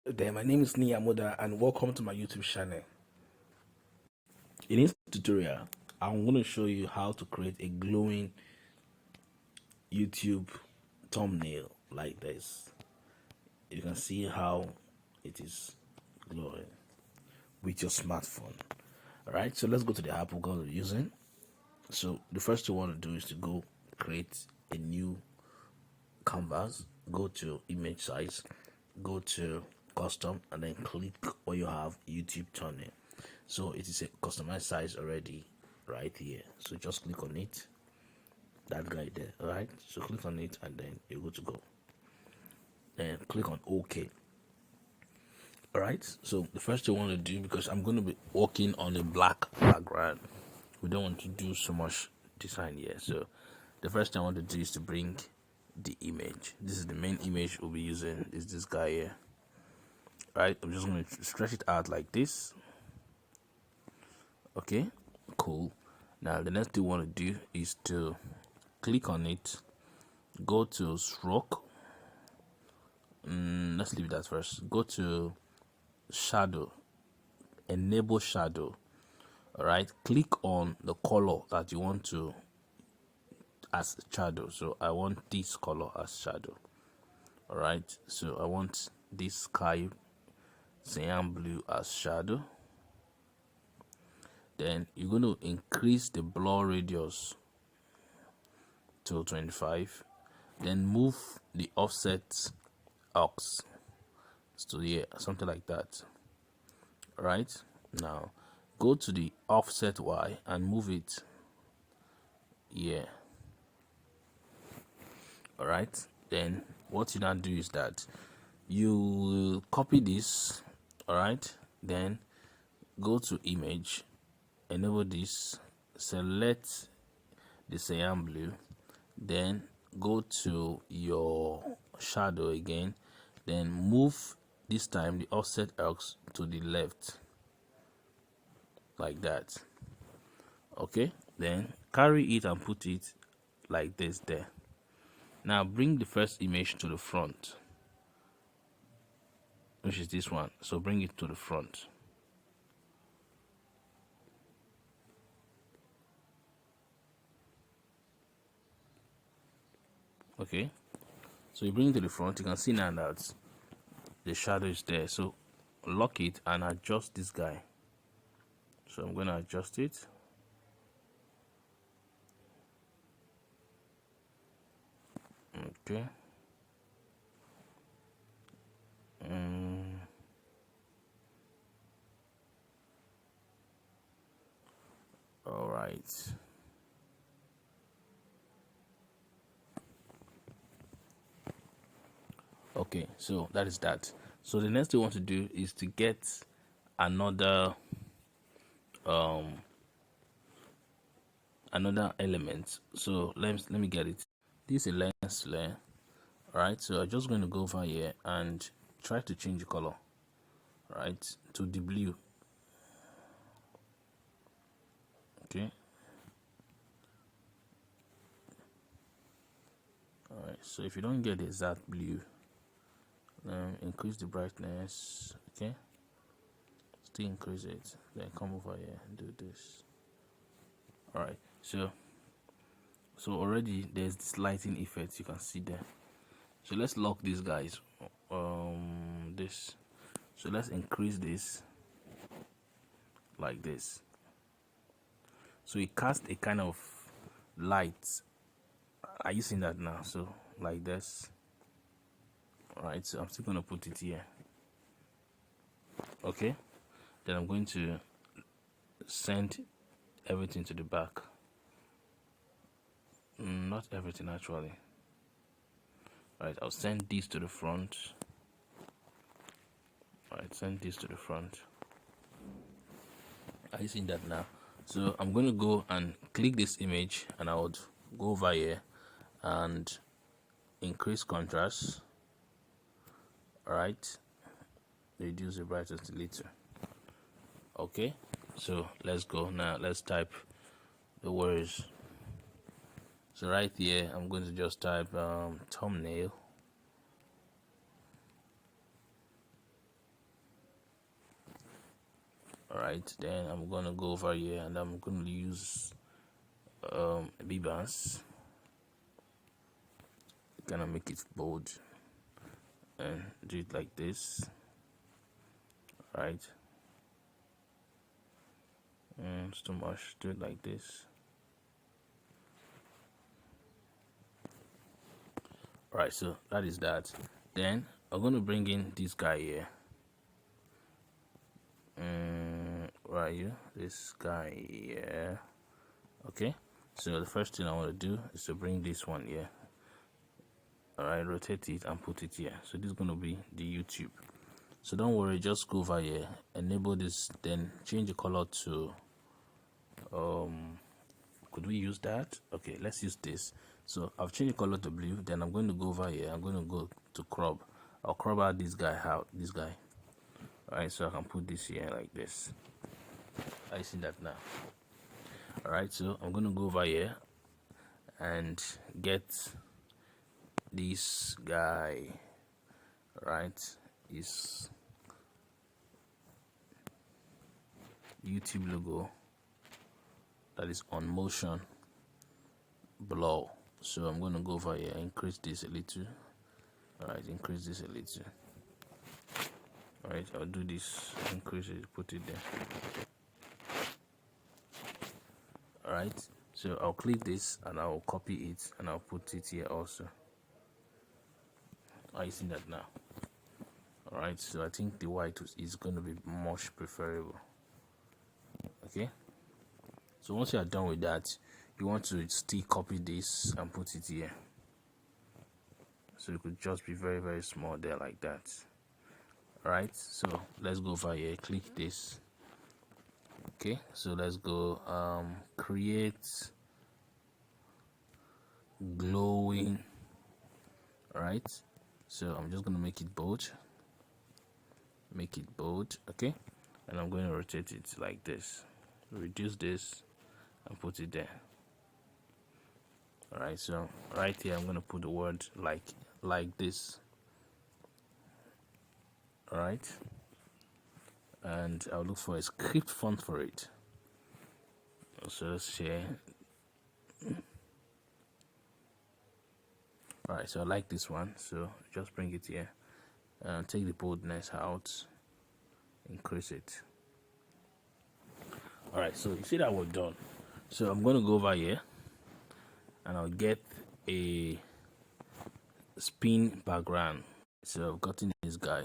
There, my name is Niyamoda and welcome to my YouTube channel. In this tutorial, I'm going to show you how to create a glowing YouTube thumbnail like this. You can see how it is glowing with your smartphone. Alright, so let's go to the app we're going to be using. So the first thing you want to do is to go create a new canvas, go to image size, go to custom, and then click where you have YouTube thumbnail. So it is a customized size already right here, so just click on it, that guy there. All right, so click on it and then you're good to go, then click on OK. All right, so the first thing I want to do, because I'm going to be working on a black background, we don't want to do so much design here. So the first thing I want to do is to bring the image. This is the main image we'll be using, is this guy here. Right, I'm just going to stretch it out like this. Okay, cool. Now the next thing you want to do is to click on it, go to stroke. Let's leave that first. Go to shadow, enable shadow. All right, click on the color that you want to as shadow. So I want this color as shadow. All right, so I want this sky cyan blue as shadow. Then you're going to increase the blur radius to 25, then move the offset aux to here, something like that. All right, now go to the offset y and move it here. All right, then what you now do is that you copy this. All right, then go to image, enable this, select the cyan blue, then go to your shadow again, then move this time the offset aux to the left like that. Okay, then carry it and put it like this there. Now bring the first image to the front, which is this one. So bring it to the front. Okay, so you bring it to the front. You can see now that the shadow is there, so lock it and adjust this guy. So I'm going to adjust it. Okay, all right. Okay, so that is that. So the next thing we want to do is to get another element. So let me get it. This is a lens layer. All right, so I'm just going to go over here and try to change the color, right, to the blue. Okay, all right, so if you don't get the exact blue, increase the brightness. Okay, still increase it, then come over here and do this. All right, so already there's this lighting effect you can see there. So let's lock these guys, this. So let's increase this like this. So it casts a kind of light. Are you seeing that now? So like this. All right, so I'm still going to put it here. Okay, then I'm going to send everything to the back. Not everything actually. All right, I'll send this to the front. All right, send this to the front. Are you seeing that now? So I'm going to go and click this image, and I would go over here and increase contrast. All right, reduce the brightness a little. Okay, so let's go now. Let's type the words. So right here, I'm going to just type thumbnail. Alright, then I'm gonna go over here and I'm gonna use Bibans. Gonna make it bold and do it like this. Right, it's too much. Do it like this. Right, so that is that. Then I'm gonna bring in this guy here. Right here, this guy here. Okay, so the first thing I want to do is to bring this one here. Alright, rotate it and put it here. So this is gonna be the YouTube. So don't worry, just go over here, enable this, then change the color to could we use that? Okay, let's use this. So I've changed the color to blue. Then I'm going to go over here. I'm going to go to crop. I'll crop out this guy out. This guy. Alright, so I can put this here like this. I see that now. Alright, so I'm going to go over here and get this guy. Right, is YouTube logo that is on motion below. So I'm going to go over here, increase this a little. Alright, increase this a little. Alright, I'll do this, increase it, put it there. Alright, so I'll click this and I'll copy it and I'll put it here also. I see that now. Alright, so I think the white is going to be much preferable. Okay, so once you are done with that, you want to still copy this and put it here. So it could just be very, very small there like that. Alright, so let's go over here, click this. Okay, so let's go create glowing. Alright, so I'm just gonna make it bold. Okay, and I'm going to rotate it like this, reduce this and put it there. Alright, so right here I'm going to put the word like this. Alright, and I'll look for a script font for it. So let's share. Alright, so I like this one, so just bring it here and take the boldness out, increase it. Alright, so you see that we're done. So I'm going to go over here and I'll get a spin background. So I've gotten this guy.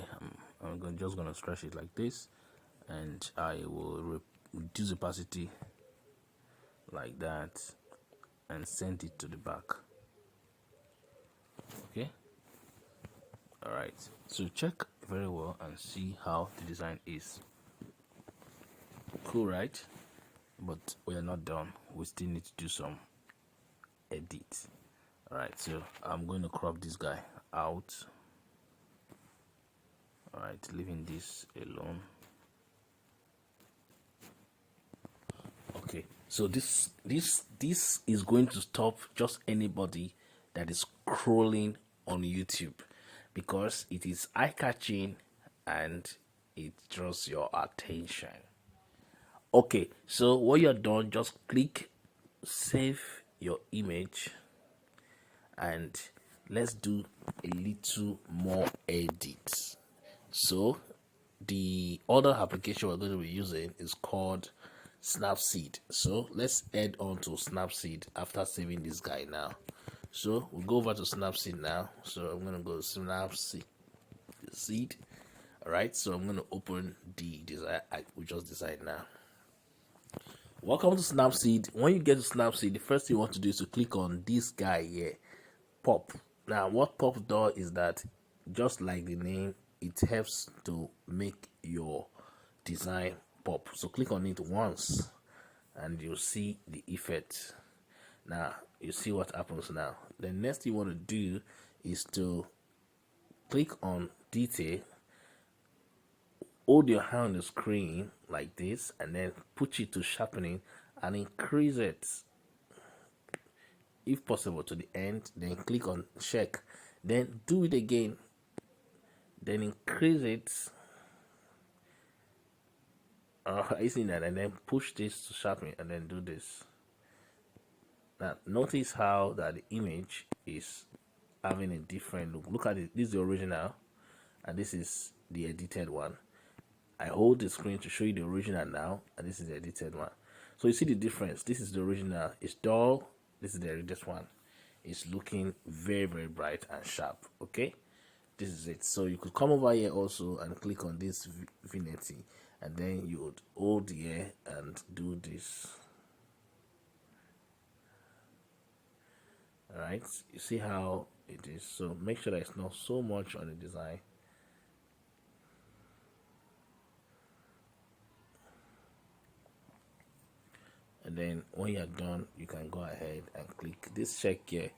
I'm just going to stretch it like this, and I will reduce opacity like that and send it to the back. Okay, alright, so check very well and see how the design is. Cool, right? But we are not done. We still need to do some edit. Alright, so I'm going to crop this guy out. Alright, leaving this alone. Okay, so this is going to stop just anybody that is scrolling on YouTube, because it is eye-catching and it draws your attention. Okay, so when you're done, just click save your image and let's do a little more edits. So the other application we're going to be using is called Snapseed. So let's head on to Snapseed after saving this guy now. So we'll go over to Snapseed now. So I'm going to go to Snapseed. Alright, so I'm going to open the design we just designed now. Welcome to Snapseed. When you get to Snapseed, the first thing you want to do is to click on this guy here, Pop. Now what Pop does is that, just like the name, it helps to make your design pop. So click on it once and you'll see the effect. Now you see what happens now. The next thing you want to do is to click on detail, hold your hand on the screen like this, and then push it to sharpening and increase it if possible to the end. Then click on check, then do it again, then increase it you see that, and then push this to sharpen and then do this. Now notice how that the image is having a different look. Look at it. This is the original and this is the edited one. I hold the screen to show you the original now, and this is the edited one. So you see the difference. This is the original. It's dull. This is the edited one. It's looking very, very bright and sharp. Okay, this is it. So you could come over here also and click on this vignette, and then you would hold here and do this. All right, you see how it is. So make sure that it's not so much on the design. And then when you're done, you can go ahead and click this check here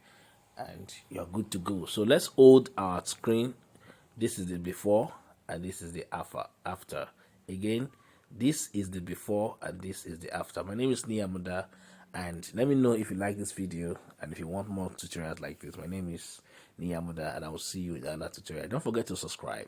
and you're good to go. So let's hold our screen. This is the before and this is the after. Again, this is the before and this is the after. My name is Niyamuda, and let me know if you like this video and if you want more tutorials like this. My name is Niyamuda, and I will see you in another tutorial. Don't forget to subscribe.